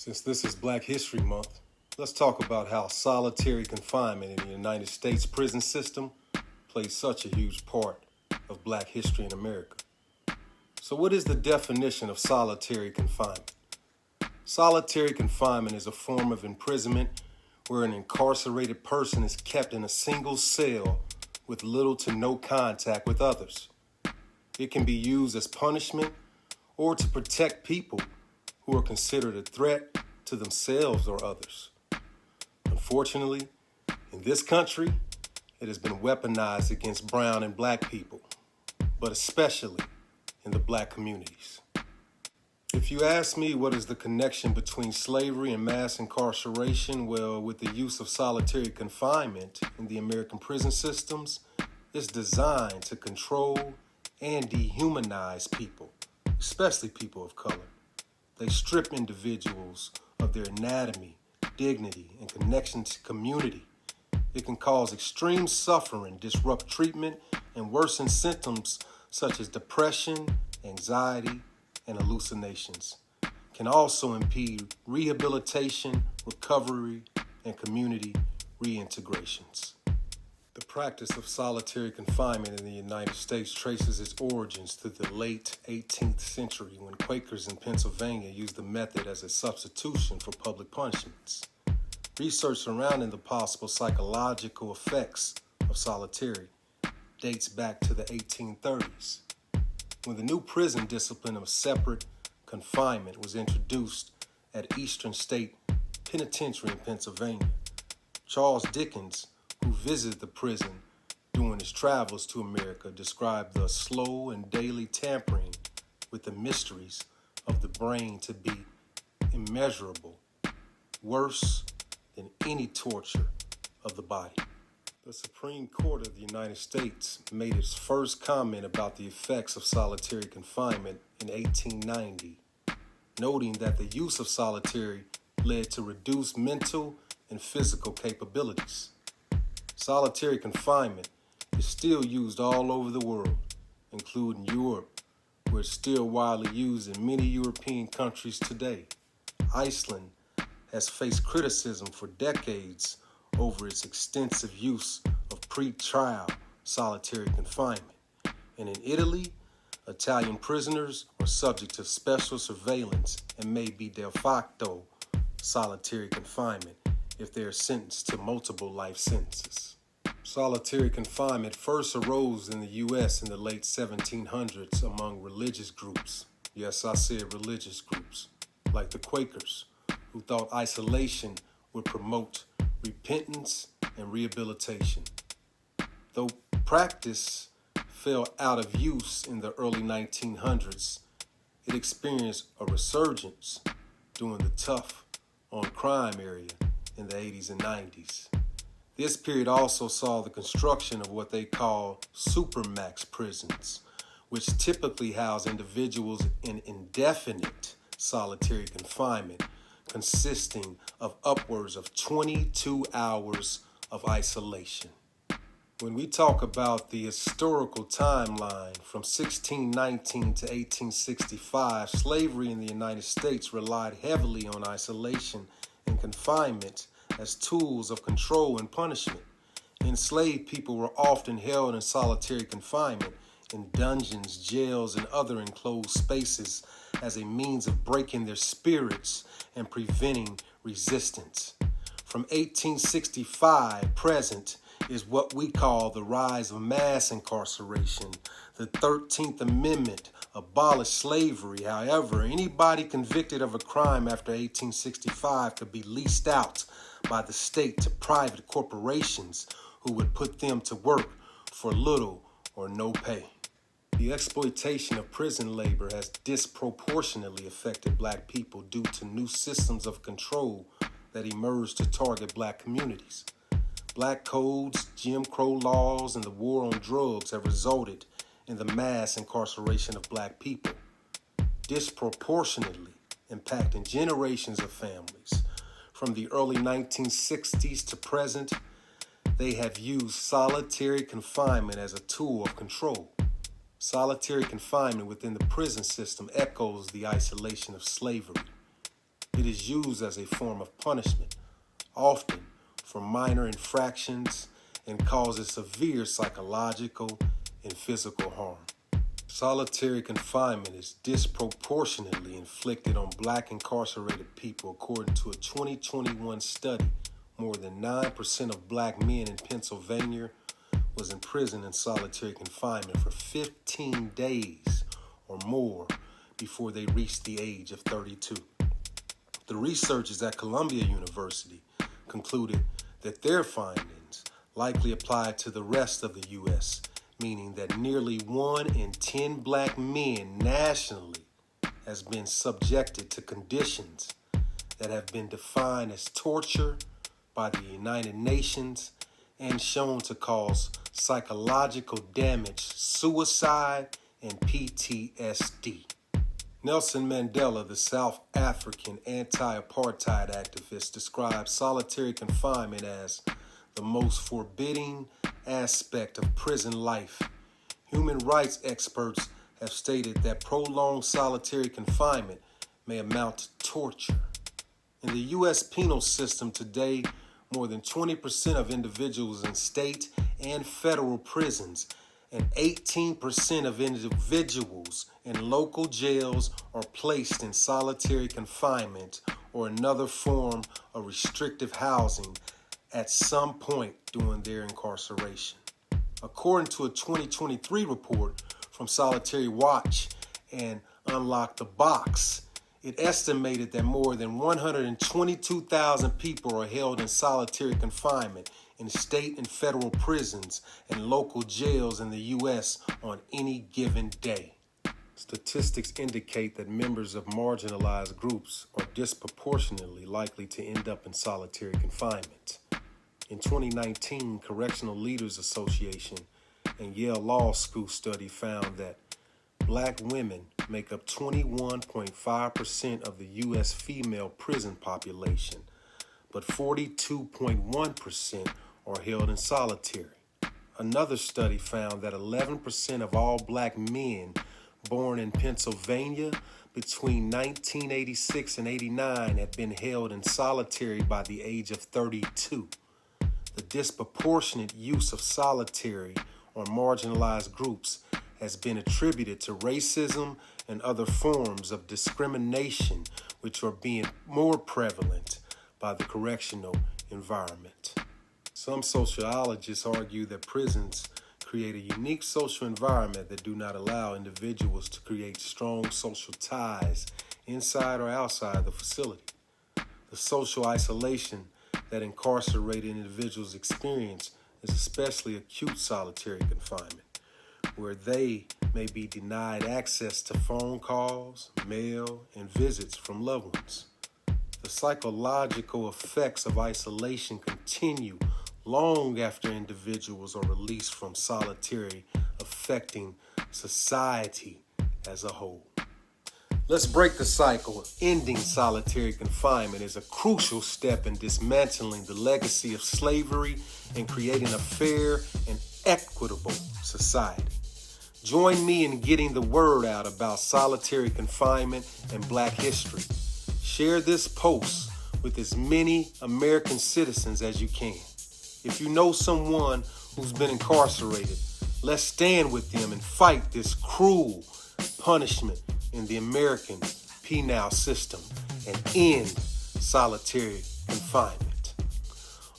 Since this is Black History Month, let's talk about how solitary confinement in the United States prison system plays such a huge part of Black history in America. So what is the definition of solitary confinement? Solitary confinement is a form of imprisonment where an incarcerated person is kept in a single cell with little to no contact with others. It can be used as punishment or to protect people who are considered a threat to themselves or others. Unfortunately, in this country, it has been weaponized against brown and black people, but especially in the black communities. If you ask me what is the connection between slavery and mass incarceration, well, with the use of solitary confinement in the American prison systems, it's designed to control and dehumanize people, especially people of color. They strip individuals of their anatomy, dignity, and connection to community. It can cause extreme suffering, disrupt treatment, and worsen symptoms such as depression, anxiety, and hallucinations. It can also impede rehabilitation, recovery, and community reintegrations. The practice of solitary confinement in the United States traces its origins to the late 18th century when Quakers in Pennsylvania used the method as a substitution for public punishments. Research surrounding the possible psychological effects of solitary dates back to the 1830s, when the new prison discipline of separate confinement was introduced at Eastern State Penitentiary in Pennsylvania. Charles Dickens, who visited the prison during his travels to America, described the slow and daily tampering with the mysteries of the brain to be immeasurable, worse than any torture of the body. The Supreme Court of the United States made its first comment about the effects of solitary confinement in 1890, noting that the use of solitary led to reduced mental and physical capabilities. Solitary confinement is still used all over the world, including Europe, where it's still widely used in many European countries today. Iceland has faced criticism for decades over its extensive use of pre-trial solitary confinement. And in Italy, Italian prisoners are subject to special surveillance and may be de facto solitary confinement if they are sentenced to multiple life sentences. Solitary confinement first arose in the U.S. in the late 1700s among religious groups. Yes, I said religious groups, like the Quakers, who thought isolation would promote repentance and rehabilitation. Though practice fell out of use in the early 1900s, it experienced a resurgence during the tough on crime area in the 80s and 90s. This period also saw the construction of what they call supermax prisons, which typically house individuals in indefinite solitary confinement, consisting of upwards of 22 hours of isolation. When we talk about the historical timeline from 1619 to 1865, slavery in the United States relied heavily on isolation and confinement as tools of control and punishment. Enslaved people were often held in solitary confinement in dungeons, jails, and other enclosed spaces as a means of breaking their spirits and preventing resistance. From 1865 present is what we call the rise of mass incarceration. The 13th Amendment abolished slavery. However, anybody convicted of a crime after 1865 could be leased out by the state to private corporations who would put them to work for little or no pay. The exploitation of prison labor has disproportionately affected black people due to new systems of control that emerged to target black communities. Black codes, Jim Crow laws, and the war on drugs have resulted in the mass incarceration of black people, disproportionately impacting generations of families. From the early 1960s to present, they have used solitary confinement as a tool of control. Solitary confinement within the prison system echoes the isolation of slavery. It is used as a form of punishment, often for minor infractions, and causes severe psychological and physical harm. Solitary confinement is disproportionately inflicted on black incarcerated people. According to a 2021 study, more than 9% of black men in Pennsylvania was in prison in solitary confinement for 15 days or more before they reached the age of 32. The researchers at Columbia University concluded that their findings likely apply to the rest of the U.S., meaning that nearly 1 in 10 black men nationally has been subjected to conditions that have been defined as torture by the United Nations and shown to cause psychological damage, suicide, and PTSD. Nelson Mandela, the South African anti-apartheid activist, described solitary confinement as the most forbidding aspect of prison life. Human rights experts have stated that prolonged solitary confinement may amount to torture. In the U.S. penal system today, more than 20% of individuals in state and federal prisons and 18% of individuals in local jails are placed in solitary confinement or another form of restrictive housing at some point during their incarceration. According to a 2023 report from Solitary Watch and Unlock the Box, it estimated that more than 122,000 people are held in solitary confinement in state and federal prisons and local jails in the U.S. on any given day. Statistics indicate that members of marginalized groups are disproportionately likely to end up in solitary confinement. In 2019, Correctional Leaders Association and Yale Law School study found that black women make up 21.5% of the U.S. female prison population, but 42.1% are held in solitary. Another study found that 11% of all black men born in Pennsylvania between 1986 and 89 have been held in solitary by the age of 32. The disproportionate use of solitary on marginalized groups has been attributed to racism and other forms of discrimination, which are being more prevalent by the correctional environment. Some sociologists argue that prisons create a unique social environment that do not allow individuals to create strong social ties inside or outside the facility. The social isolation that incarcerated individuals experience is especially acute solitary confinement, where they may be denied access to phone calls, mail, and visits from loved ones. The psychological effects of isolation continue long after individuals are released from solitary, affecting society as a whole. Let's break the cycle. Ending solitary confinement is a crucial step in dismantling the legacy of slavery and creating a fair and equitable society. Join me in getting the word out about solitary confinement and Black history. Share this post with as many American citizens as you can. If you know someone who's been incarcerated, let's stand with them and fight this cruel punishment in the American penal system and end solitary confinement.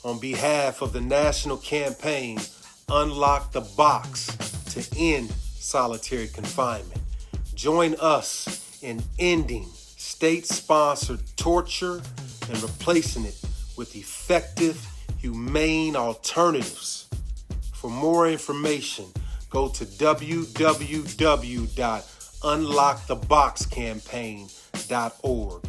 On behalf of the national campaign, Unlock the Box to end solitary confinement, join us in ending state-sponsored torture and replacing it with effective, humane alternatives. For more information, go to www.unlocktheboxcampaign.org.